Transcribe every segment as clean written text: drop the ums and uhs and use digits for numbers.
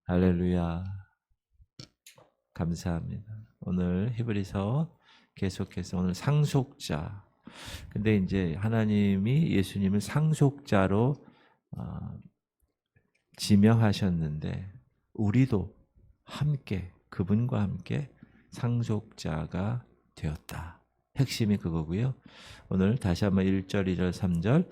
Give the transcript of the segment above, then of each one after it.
할렐루야. 감사합니다. 오늘 히브리서 계속해서 오늘 상속자. 근데 이제 하나님이 예수님을 상속자로 지명하셨는데 우리도 함께 그분과 함께 상속자가 되었다. 핵심이 그거고요. 오늘 다시 한번 1절, 2절, 3절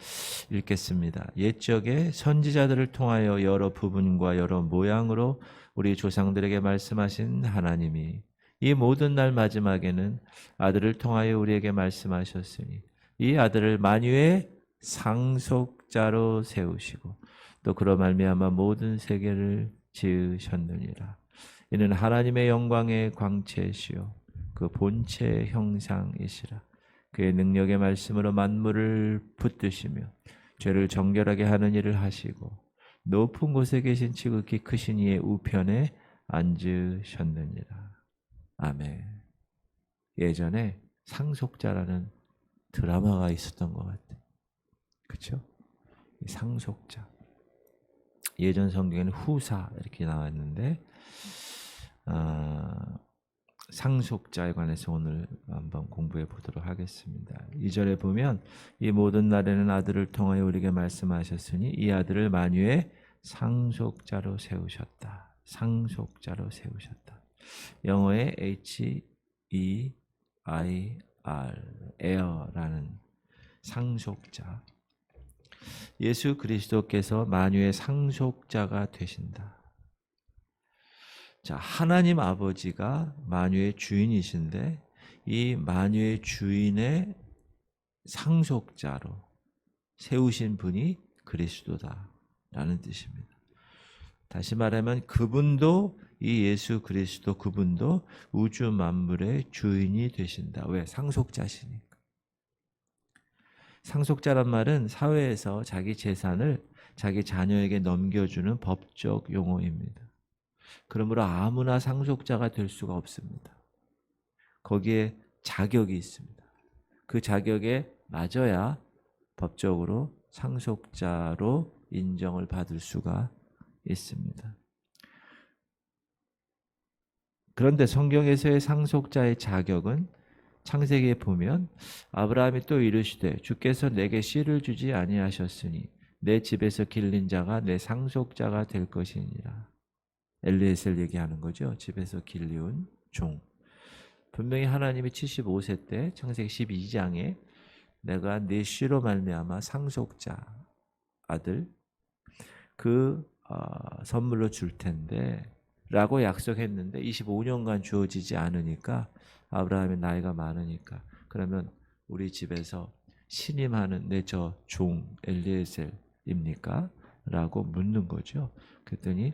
읽겠습니다. 옛적에 선지자들을 통하여 여러 부분과 여러 모양으로 우리 조상들에게 말씀하신 하나님이 이 모든 날 마지막에는 아들을 통하여 우리에게 말씀하셨으니 이 아들을 만유의 상속자로 세우시고 또 그로 말미암아 모든 세계를 지으셨느니라. 이는 하나님의 영광의 광채시요 그 본체의 형상이시라. 그의 능력의 말씀으로 만물을 붙드시며 죄를 정결하게 하는 일을 하시고 높은 곳에 계신 지극히 크신 이의 우편에 앉으셨느니라. 아멘. 예전에 상속자라는 드라마가 있었던 것 같아요. 그렇죠? 상속자. 예전 성경에는 후사 이렇게 나왔는데 상속자에 관해서 오늘 한번 공부해 보도록 하겠습니다. 2절에 보면 이 모든 날에는 아들을 통하여 우리에게 말씀하셨으니 이 아들을 만유의 상속자로 세우셨다. 상속자로 세우셨다. 영어의 H-E-I-R, heir라는 상속자. 예수 그리스도께서 만유의 상속자가 되신다. 자, 하나님 아버지가 만유의 주인이신데 이 만유의 주인의 상속자로 세우신 분이 그리스도다라는 뜻입니다. 다시 말하면 그분도 이 예수 그리스도 그분도 우주 만물의 주인이 되신다. 왜? 상속자시니까. 상속자란 말은 사회에서 자기 재산을 자기 자녀에게 넘겨주는 법적 용어입니다. 그러므로 아무나 상속자가 될 수가 없습니다. 거기에 자격이 있습니다. 그 자격에 맞아야 법적으로 상속자로 인정을 받을 수가 있습니다. 그런데 성경에서의 상속자의 자격은 창세기에 보면 아브라함이 또 이르시되 주께서 내게 씨를 주지 아니하셨으니 내 집에서 길린 자가 내 상속자가 될 것이니라. 엘리에셀 얘기하는 거죠. 집에서 길리운 종. 분명히 하나님이 75세 때 창세기 12장에 내가 네 씨로 말미암아 상속자 아들 선물로 줄 텐데 라고 약속했는데 25년간 주어지지 않으니까 아브라함의 나이가 많으니까 그러면 우리 집에서 신임하는 내 저 종 엘리에셀입니까? 라고 묻는 거죠. 그랬더니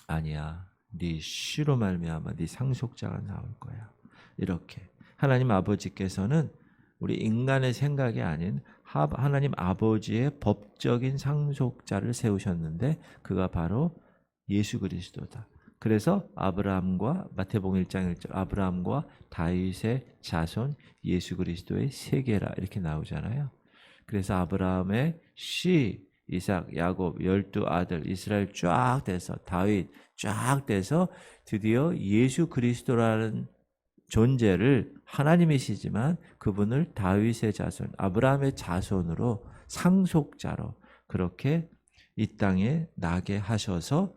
아니야. 네 씨로 말미암아 네 상속자가 나올 거야. 이렇게 하나님 아버지께서는 우리 인간의 생각이 아닌 하나님 아버지의 법적인 상속자를 세우셨는데 그가 바로 예수 그리스도다. 그래서 아브라함과 마태복음 1장 1절 아브라함과 다윗의 자손 예수 그리스도의 세계라 이렇게 나오잖아요. 그래서 아브라함의 씨 이삭, 야곱, 12아들 이스라엘 쫙 돼서 다윗 쫙 돼서 드디어 예수 그리스도라는 존재를 하나님이시지만 그분을 다윗의 자손, 아브라함의 자손으로 상속자로 그렇게 이 땅에 나게 하셔서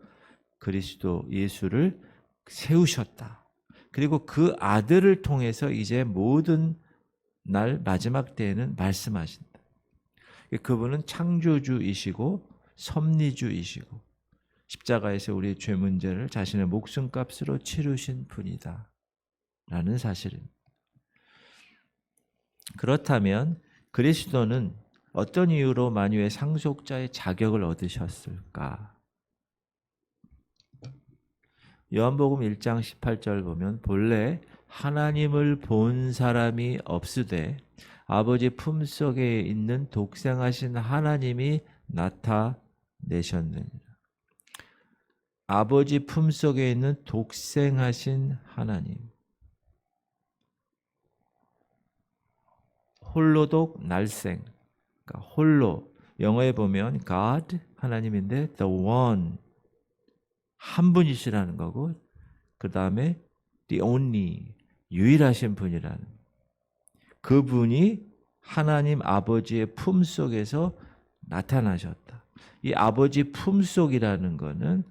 그리스도 예수를 세우셨다. 그리고 그 아들을 통해서 이제 모든 날 마지막 때에는 말씀하신다. 그분은 창조주이시고 섭리주이시고 십자가에서 우리의 죄 문제를 자신의 목숨값으로 치르신 분이다 라는 사실입니다. 그렇다면 그리스도는 어떤 이유로 만유의 상속자의 자격을 얻으셨을까? 요한복음 1장 18절 보면 본래 하나님을 본 사람이 없으되 아버지 품속에 있는 독생하신 하나님이 나타내셨느니라. 아버지 품속에 있는 독생하신 하나님. 홀로독 날생. 그러니까 홀로 영어에 보면 God 하나님인데 the one 한 분이시라는 거고, 그 다음에 the only, 유일하신 분이라는, 그분이 하나님 아버지의 품속에서 나타나셨다. 이 아버지 품속이라는 거는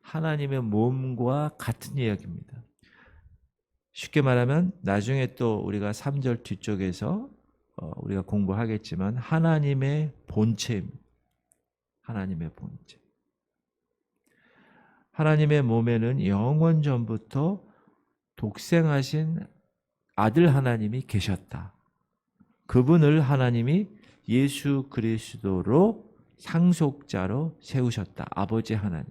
하나님의 몸과 같은 이야기입니다. 쉽게 말하면 나중에 또 우리가 3절 뒤쪽에서 우리가 공부하겠지만 하나님의 본체입니다. 하나님의 본체. 하나님의 몸에는 영원 전부터 독생하신 아들 하나님이 계셨다. 그분을 하나님이 예수 그리스도로 상속자로 세우셨다. 아버지 하나님.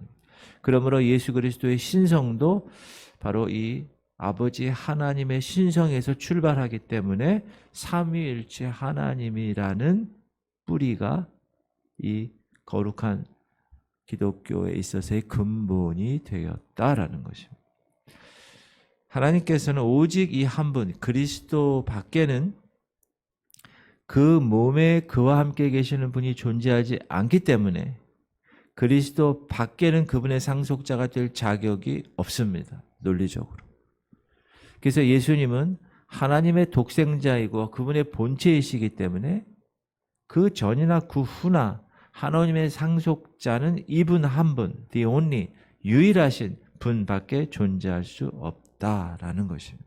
그러므로 예수 그리스도의 신성도 바로 이 아버지 하나님의 신성에서 출발하기 때문에 삼위일체 하나님이라는 뿌리가 이 거룩한 기독교에 있어서의 근본이 되었다라는 것입니다. 하나님께서는 오직 이 한 분, 그리스도 밖에는 그 몸에 그와 함께 계시는 분이 존재하지 않기 때문에 그리스도 밖에는 그분의 상속자가 될 자격이 없습니다. 논리적으로. 그래서 예수님은 하나님의 독생자이고 그분의 본체이시기 때문에 그 전이나 그 후나 하나님의 상속자는 이분 한 분, the only, 유일하신 분밖에 존재할 수 없다라는 것입니다.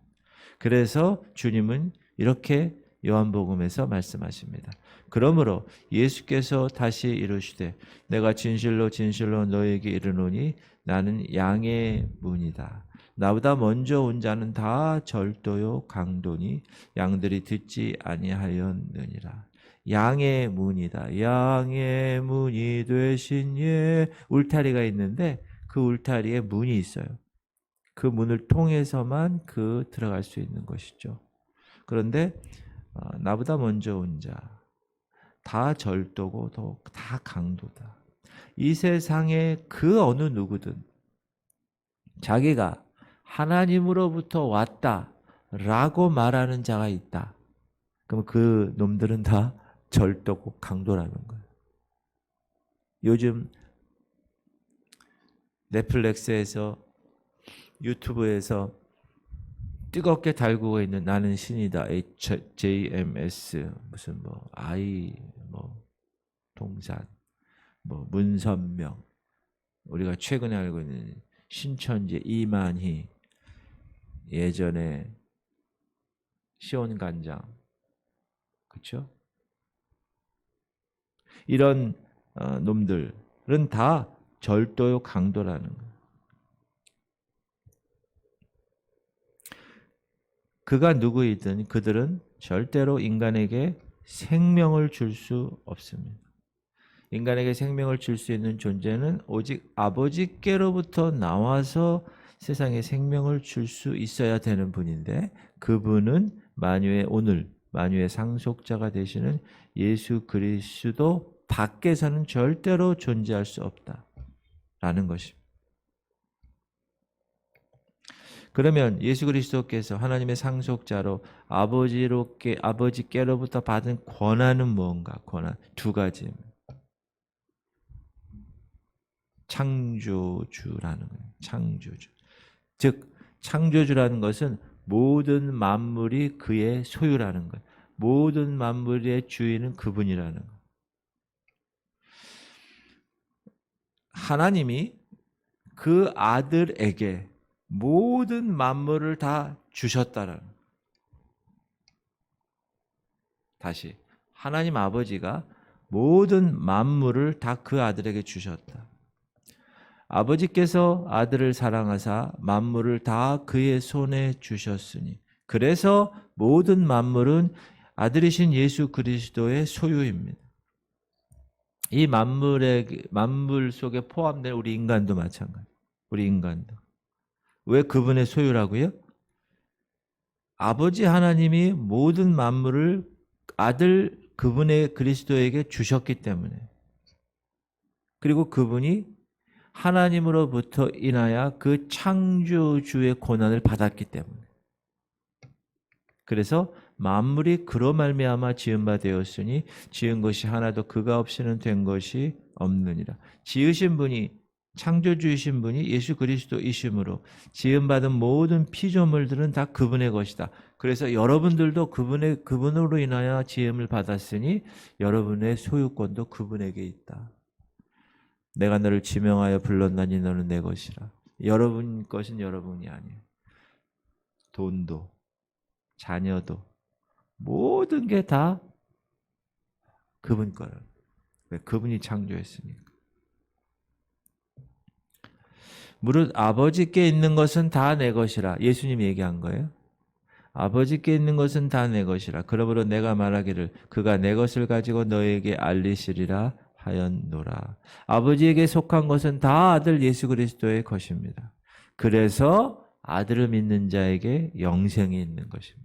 그래서 주님은 이렇게 요한복음에서 말씀하십니다. 그러므로 예수께서 다시 이르시되 내가 진실로 진실로 너에게 이르노니 나는 양의 문이다. 나보다 먼저 온 자는 다 절도요 강도니 양들이 듣지 아니하였느니라. 양의 문이다. 양의 문이 되신 예. 울타리가 있는데 그 울타리에 문이 있어요. 그 문을 통해서만 들어갈 수 있는 것이죠. 그런데 나보다 먼저 온 자, 다 절도고 다 강도다. 이 세상에 그 어느 누구든 자기가 하나님으로부터 왔다라고 말하는 자가 있다. 그럼 그 놈들은 다 절도고 강도라는 거예요. 요즘 넷플릭스에서 유튜브에서 뜨겁게 달구고 있는 나는 신이다. HJMS 무슨 아이 동산 문선명, 우리가 최근에 알고 있는 신천지 이만희, 예전에 시온간장, 그렇죠? 이런 놈들은 다 절도요 강도라는 거예요. 그가 누구이든 그들은 절대로 인간에게 생명을 줄 수 없습니다. 인간에게 생명을 줄 수 있는 존재는 오직 아버지께로부터 나와서 세상에 생명을 줄 수 있어야 되는 분인데 그분은 만유의 상속자가 되시는 예수 그리스도 밖에서는 절대로 존재할 수 없다라는 것입니다. 그러면 예수 그리스도께서 하나님의 상속자로 아버지께로부터 받은 권한은 무언가? 권한 두 가지입니다. 창조주라는 거예요. 창조주. 즉 창조주라는 것은 모든 만물이 그의 소유라는 거예요. 모든 만물의 주인은 그분이라는 거예요. 하나님이 그 아들에게 모든 만물을 다 주셨다라는 거예요. 다시 하나님 아버지가 모든 만물을 다 그 아들에게 주셨다. 아버지께서 아들을 사랑하사 만물을 다 그의 손에 주셨으니 그래서 모든 만물은 아들이신 예수 그리스도의 소유입니다. 이 만물 속에 포함된 우리 인간도 마찬가지. 우리 인간도. 왜 그분의 소유라고요? 아버지 하나님이 모든 만물을 아들 그분의 그리스도에게 주셨기 때문에, 그리고 그분이 하나님으로부터 인하여 그 창조주의 고난을 받았기 때문에, 그래서 만물이 그로 말미암아 지은 바 되었으니 지은 것이 하나도 그가 없이는 된 것이 없느니라. 지으신 분이 창조주이신 분이 예수 그리스도이심으로 지음받은 모든 피조물들은 다 그분의 것이다. 그래서 여러분들도 그분으로 인하여 지음을 받았으니 여러분의 소유권도 그분에게 있다. 내가 너를 지명하여 불렀나니 너는 내 것이라. 여러분 것은 여러분이 아니에요. 돈도, 자녀도, 모든 게 다 그분 거예요. 그분이 창조했으니까. 무릇 아버지께 있는 것은 다 내 것이라. 예수님이 얘기한 거예요. 아버지께 있는 것은 다 내 것이라. 그러므로 내가 말하기를 그가 내 것을 가지고 너에게 알리시리라 하였노라. 아버지에게 속한 것은 다 아들 예수 그리스도의 것입니다. 그래서 아들을 믿는 자에게 영생이 있는 것입니다.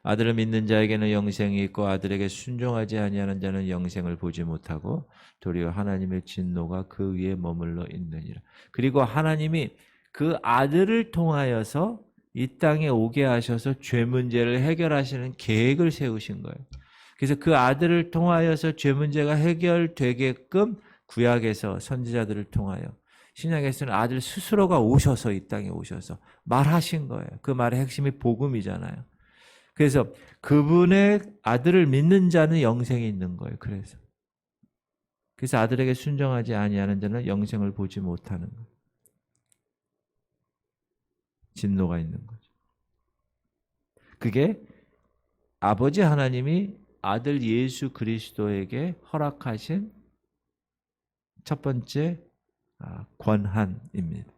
아들을 믿는 자에게는 영생이 있고 아들에게 순종하지 아니하는 자는 영생을 보지 못하고 도리어 하나님의 진노가 그 위에 머물러 있느니라. 그리고 하나님이 그 아들을 통하여서 이 땅에 오게 하셔서 죄 문제를 해결하시는 계획을 세우신 거예요. 그래서 그 아들을 통하여서 죄 문제가 해결되게끔 구약에서 선지자들을 통하여, 신약에서는 아들 스스로가 오셔서 이 땅에 오셔서 말하신 거예요. 그 말의 핵심이 복음이잖아요. 그래서 그분의 아들을 믿는 자는 영생이 있는 거예요. 그래서 아들에게 순종하지 아니하는 자는 영생을 보지 못하는 거예요. 진노가 있는 거죠. 그게 아버지 하나님이 아들 예수 그리스도에게 허락하신 첫 번째 권한입니다.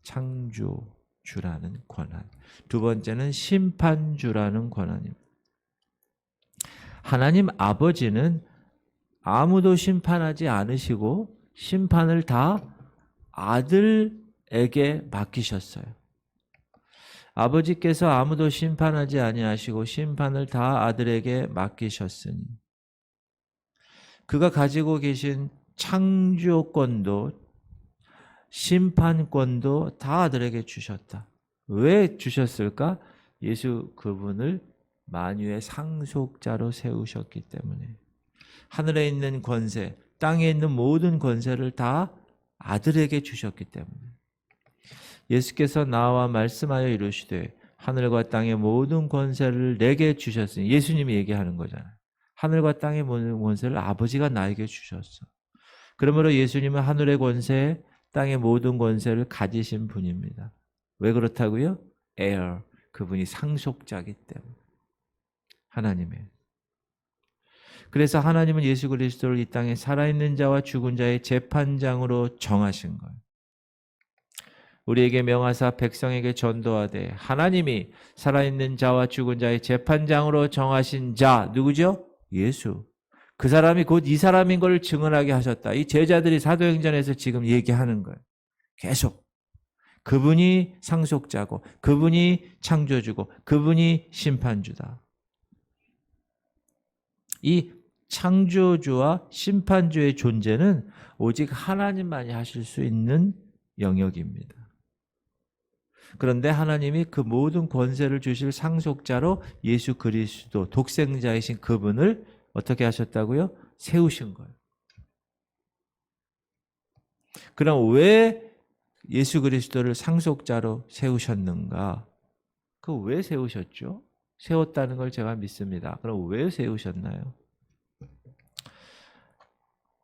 창조주라는 권한. 두 번째는 심판주라는 권한입니다. 하나님 아버지는 아무도 심판하지 않으시고 심판을 다 아들에게 맡기셨어요. 아버지께서 아무도 심판하지 아니하시고 심판을 다 아들에게 맡기셨으니 그가 가지고 계신 창조권도 심판권도 다 아들에게 주셨다. 왜 주셨을까? 예수 그분을 만유의 상속자로 세우셨기 때문에. 하늘에 있는 권세, 땅에 있는 모든 권세를 다 아들에게 주셨기 때문에. 예수께서 나와 말씀하여 이르시되 하늘과 땅의 모든 권세를 내게 주셨으니, 예수님이 얘기하는 거잖아요. 하늘과 땅의 모든 권세를 아버지가 나에게 주셨어. 그러므로 예수님은 하늘의 권세, 땅의 모든 권세를 가지신 분입니다. 왜 그렇다고요? heir, 그분이 상속자이기 때문에. 하나님의. 그래서 하나님은 예수 그리스도를 이 땅에 살아있는 자와 죽은 자의 재판장으로 정하신 거예요. 우리에게 명하사 백성에게 전도하되 하나님이 살아있는 자와 죽은 자의 재판장으로 정하신 자 누구죠? 예수. 그 사람이 곧 이 사람인 걸 증언하게 하셨다. 이 제자들이 사도행전에서 지금 얘기하는 거예요. 계속. 그분이 상속자고 그분이 창조주고 그분이 심판주다. 이 창조주와 심판주의 존재는 오직 하나님만이 하실 수 있는 영역입니다. 그런데 하나님이 그 모든 권세를 주실 상속자로 예수 그리스도 독생자이신 그분을 어떻게 하셨다고요? 세우신 거예요. 그럼 왜 예수 그리스도를 상속자로 세우셨는가? 그 왜 세우셨죠? 세웠다는 걸 제가 믿습니다. 그럼 왜 세우셨나요?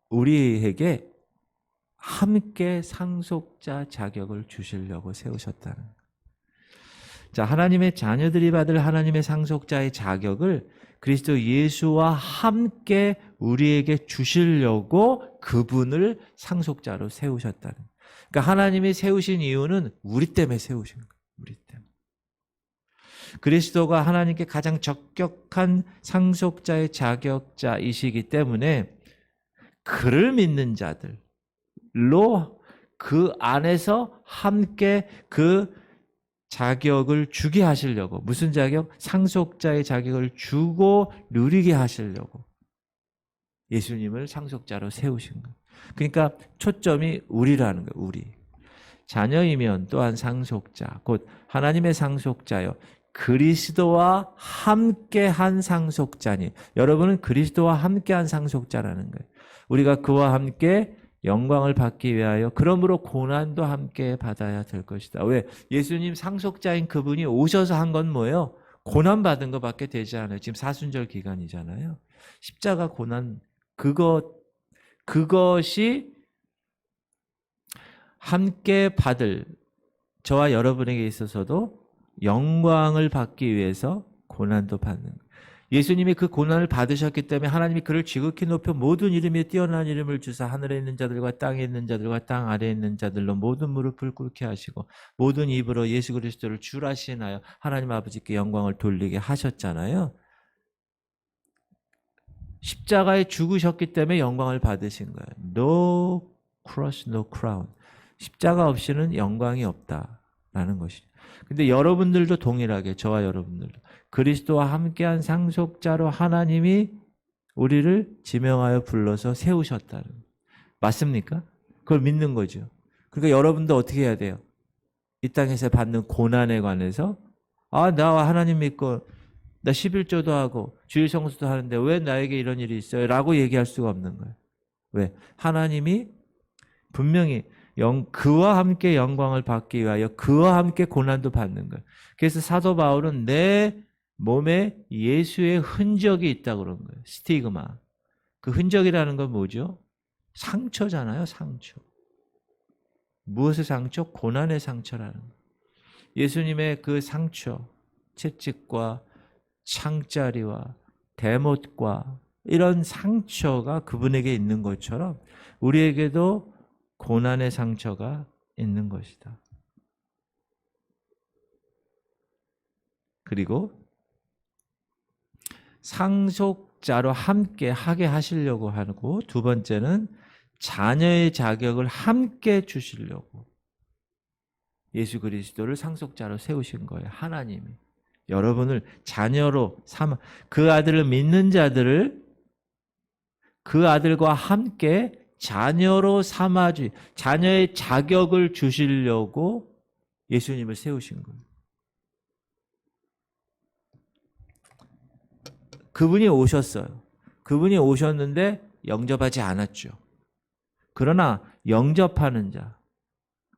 우리에게 함께 상속자 자격을 주시려고 세우셨다는 거예요. 자, 하나님의 자녀들이 받을 하나님의 상속자의 자격을 그리스도 예수와 함께 우리에게 주시려고 그분을 상속자로 세우셨다는 거예요. 그러니까 하나님이 세우신 이유는 우리 때문에 세우신 거예요. 우리 때문에. 그리스도가 하나님께 가장 적격한 상속자의 자격자이시기 때문에 그를 믿는 자들로 그 안에서 함께 그 자격을 주게 하시려고. 무슨 자격? 상속자의 자격을 주고 누리게 하시려고 예수님을 상속자로 세우신 거예요. 그러니까 초점이 우리라는 거예요. 우리. 자녀이면 또한 상속자, 곧 하나님의 상속자요. 그리스도와 함께한 상속자니. 여러분은 그리스도와 함께한 상속자라는 거예요. 우리가 그와 함께 영광을 받기 위하여 그러므로 고난도 함께 받아야 될 것이다. 왜? 예수님 상속자인 그분이 오셔서 한 건 뭐예요? 고난 받은 것밖에 되지 않아요. 지금 사순절 기간이잖아요. 십자가 고난 그것이 함께 받을 저와 여러분에게 있어서도 영광을 받기 위해서 고난도 받는 거예요. 예수님이 그 고난을 받으셨기 때문에 하나님이 그를 지극히 높여 모든 이름에 뛰어난 이름을 주사 하늘에 있는 자들과 땅에 있는 자들과 땅 아래에 있는 자들로 모든 무릎을 꿇게 하시고 모든 입으로 예수 그리스도를 주라 시인하여 하나님 아버지께 영광을 돌리게 하셨잖아요. 십자가에 죽으셨기 때문에 영광을 받으신 거예요. No cross, no crown. 십자가 없이는 영광이 없다라는 것이죠. 근데 여러분들도 동일하게 저와 여러분들도 그리스도와 함께한 상속자로 하나님이 우리를 지명하여 불러서 세우셨다는 맞습니까? 그걸 믿는 거죠. 그러니까 여러분도 어떻게 해야 돼요? 이 땅에서 받는 고난에 관해서 나 하나님 믿고 나 11조도 하고 주일 성수도 하는데 왜 나에게 이런 일이 있어요? 라고 얘기할 수가 없는 거예요. 왜? 하나님이 분명히 그와 함께 영광을 받기 위하여 그와 함께 고난도 받는 거예요. 그래서 사도 바울은 내 몸에 예수의 흔적이 있다고 그런 거예요. 스티그마. 그 흔적이라는 건 뭐죠? 상처잖아요. 상처. 무엇의 상처? 고난의 상처라는 거예요. 예수님의 그 상처, 채찍과 창자리와 대못과 이런 상처가 그분에게 있는 것처럼 우리에게도 고난의 상처가 있는 것이다. 그리고 상속자로 함께 하게 하시려고 하고 두 번째는 자녀의 자격을 함께 주시려고 예수 그리스도를 상속자로 세우신 거예요. 하나님이. 여러분을 자녀로 삼아 그 아들을 믿는 자들을 그 아들과 함께 자녀로 삼아주 자녀의 자격을 주시려고 예수님을 세우신 거예요. 그분이 오셨어요. 그분이 오셨는데 영접하지 않았죠. 그러나 영접하는 자,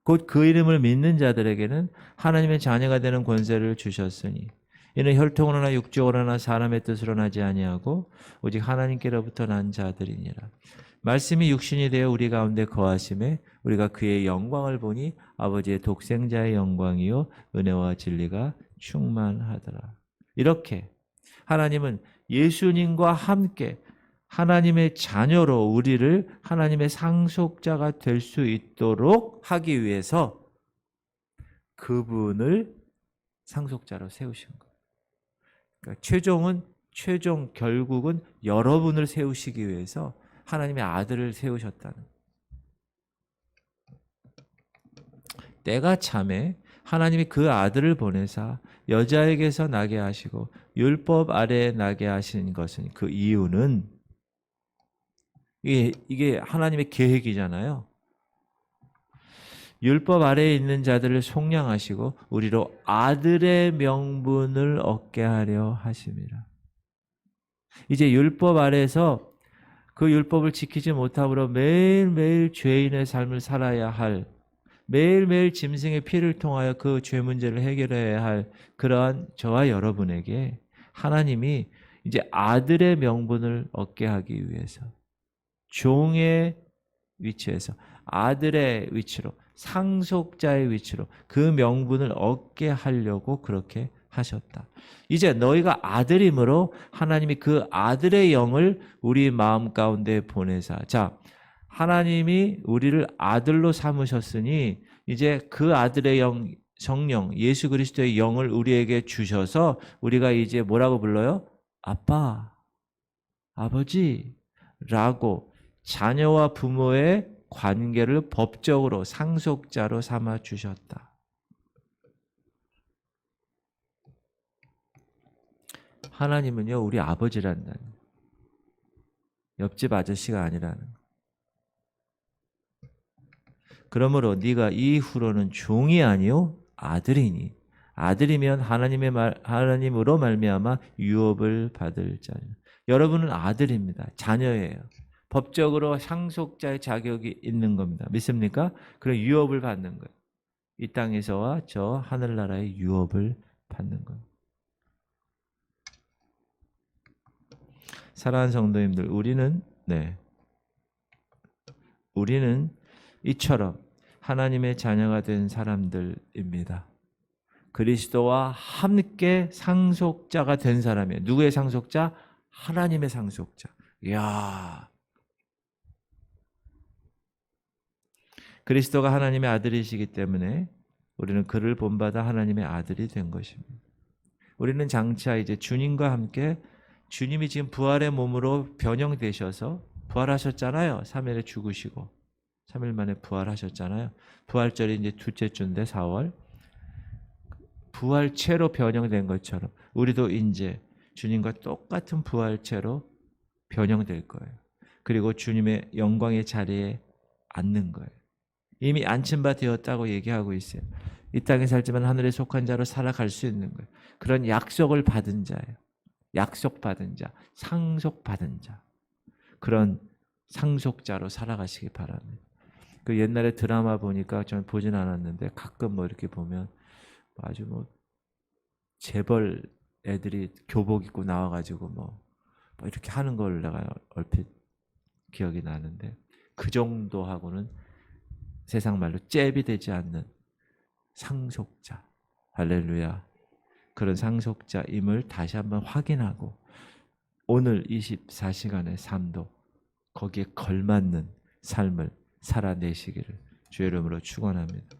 곧 그 이름을 믿는 자들에게는 하나님의 자녀가 되는 권세를 주셨으니 이는 혈통으로나 육적으로나 사람의 뜻으로 나지 아니하고 오직 하나님께로부터 난 자들이니라. 말씀이 육신이 되어 우리 가운데 거하심에 우리가 그의 영광을 보니 아버지의 독생자의 영광이요 은혜와 진리가 충만하더라. 이렇게 하나님은 예수님과 함께 하나님의 자녀로 우리를 하나님의 상속자가 될 수 있도록 하기 위해서 그분을 상속자로 세우신 거예요. 그러니까 최종 결국은 여러분을 세우시기 위해서 하나님의 아들을 세우셨다는 거예요. 때가 참에 하나님이 그 아들을 보내사 여자에게서 나게 하시고 율법 아래에 나게 하신 것은 그 이유는 이게 하나님의 계획이잖아요. 율법 아래에 있는 자들을 속량하시고 우리로 아들의 명분을 얻게 하려 하심이라. 이제 율법 아래에서 그 율법을 지키지 못함으로 매일매일 죄인의 삶을 살아야 할 매일매일 짐승의 피를 통하여 그 죄 문제를 해결해야 할 그러한 저와 여러분에게 하나님이 이제 아들의 명분을 얻게 하기 위해서 종의 위치에서 아들의 위치로 상속자의 위치로 그 명분을 얻게 하려고 그렇게 하셨다. 이제 너희가 아들이므로 하나님이 그 아들의 영을 우리 마음 가운데 보내사. 자, 하나님이 우리를 아들로 삼으셨으니 이제 그 아들의 영, 성령, 예수 그리스도의 영을 우리에게 주셔서 우리가 이제 뭐라고 불러요? 아빠, 아버지라고 자녀와 부모의 관계를 법적으로 상속자로 삼아 주셨다. 하나님은요, 우리 아버지란다. 옆집 아저씨가 아니라는 거. 그러므로 네가 이후로는 종이 아니요 아들이니 아들이면 하나님으로 말미암아 유업을 받을 자니. 여러분은 아들입니다. 자녀예요. 법적으로 상속자의 자격이 있는 겁니다. 믿습니까? 그런 유업을 받는 거예요. 이 땅에서와 저 하늘나라의 유업을 받는 겁니다. 사랑하는 성도님들, 우리는 이처럼 하나님의 자녀가 된 사람들입니다. 그리스도와 함께 상속자가 된 사람이에요. 누구의 상속자? 하나님의 상속자. 이야. 그리스도가 하나님의 아들이시기 때문에 우리는 그를 본받아 하나님의 아들이 된 것입니다. 우리는 장차 이제 주님과 함께 주님이 지금 부활의 몸으로 변형되셔서 부활하셨잖아요. 3일에 죽으시고 3일 만에 부활하셨잖아요. 부활절이 이제 둘째 주인데 4월. 부활체로 변형된 것처럼 우리도 이제 주님과 똑같은 부활체로 변형될 거예요. 그리고 주님의 영광의 자리에 앉는 거예요. 이미 앉힌 바 되었다고 얘기하고 있어요. 이 땅에 살지만 하늘에 속한 자로 살아갈 수 있는 거예요. 그런 약속을 받은 자예요. 약속받은 자, 상속받은 자. 그런 상속자로 살아가시기 바랍니다. 그 옛날에 드라마 보니까 저는 보진 않았는데 가끔 뭐 이렇게 보면 아주 뭐 재벌 애들이 교복 입고 나와가지고 뭐 이렇게 하는 걸 내가 얼핏 기억이 나는데 그 정도하고는 세상 말로 잽이 되지 않는 상속자. 할렐루야. 그런 상속자임을 다시 한번 확인하고 오늘 24시간의 삶도 거기에 걸맞는 삶을 살아내시기를 주의 이름으로 축원합니다.